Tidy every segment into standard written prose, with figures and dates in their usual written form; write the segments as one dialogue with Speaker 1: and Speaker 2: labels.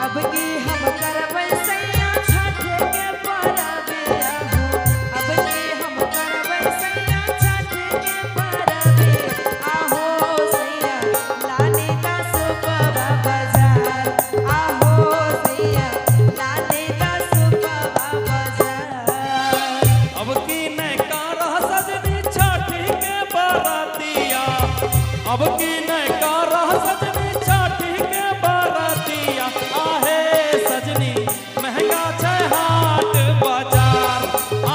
Speaker 1: अब की हम करबै सैया छठ के परबे आहो अब की हम करबै सैया छठ के परबे आहो सैया लाने का सुपवा बाजार आहो सैया लाने का सुपवा बाजार
Speaker 2: अब की न कारह सजनी छठ के बरातिया अब की न कारह सजनी छठ के बरातिया आहे सजनी महंगा छै हाट बाजार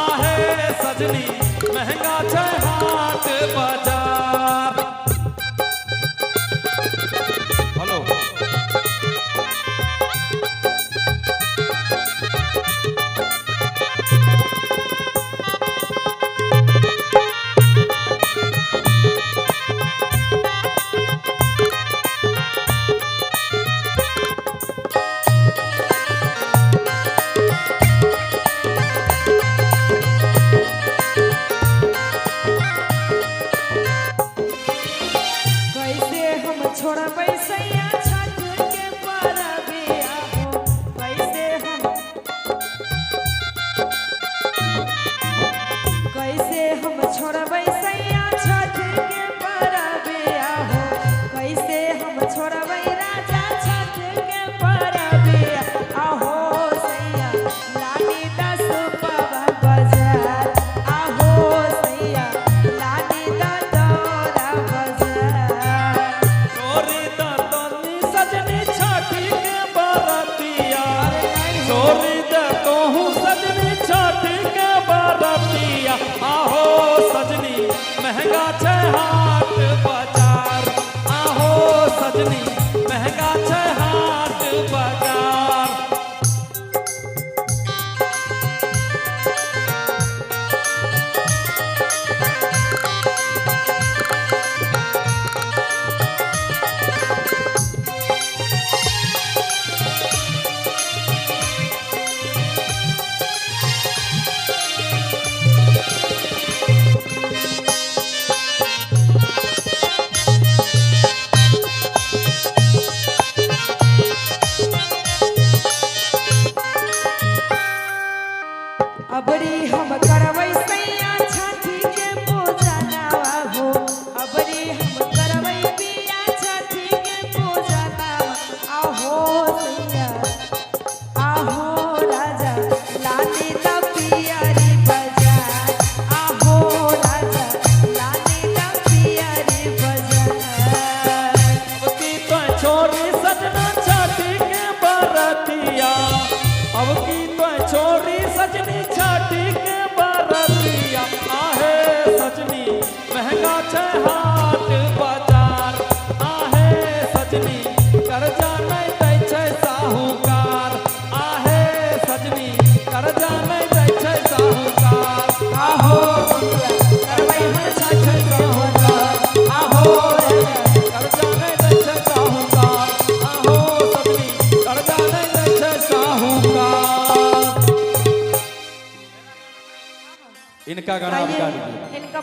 Speaker 2: आहे सजनी महंगा छै हाट बाजार। हेलो
Speaker 1: कैसे हम छोड़बै सैया छठ के परबे आहो कैसे हम छोड़बै सैया छठ के परबे आहो कैसे हम छोड़बै राजा छठ के परबे आहो सैया लानी दा सुपवा बाजार आहो सैया लानी दा दौरा बाजार
Speaker 2: चोरी दा तनी सजनी छठी के बरातिया चोरी दा तोहू सजनी छठी के बरातिया आहो सजनी महंगा छै हाट बाजार आहो सजनी महंगा छै हाट बाजार।
Speaker 1: अबरी हम करबै सैया छठी के पूजा नावा हो अबरी हम करबै पिया छठी के पूजा नावा आहो सैया आहो राजा लाने दा पियारी बाजार आहो राजा लाने दा पियारी बाजार
Speaker 2: अब की तो छोरी सजना छठी के बरातिया अब की तो छोरी सजनी छठी के बरातिया आहे सजनी महंगा छै हाट बाजार आहे सजनी कर्जा नहीं दै छै साहूकार आहे सजनी कर्जा नहीं दै छै साहूकार आहो
Speaker 1: करबै हम छठ के
Speaker 2: साहूकार आहो कर्जा नहीं दै छै साहूकार आहो सजनी कर्जा नहीं दै छै साहूकार। इनका गाना आप गा दीजिए।
Speaker 1: इनका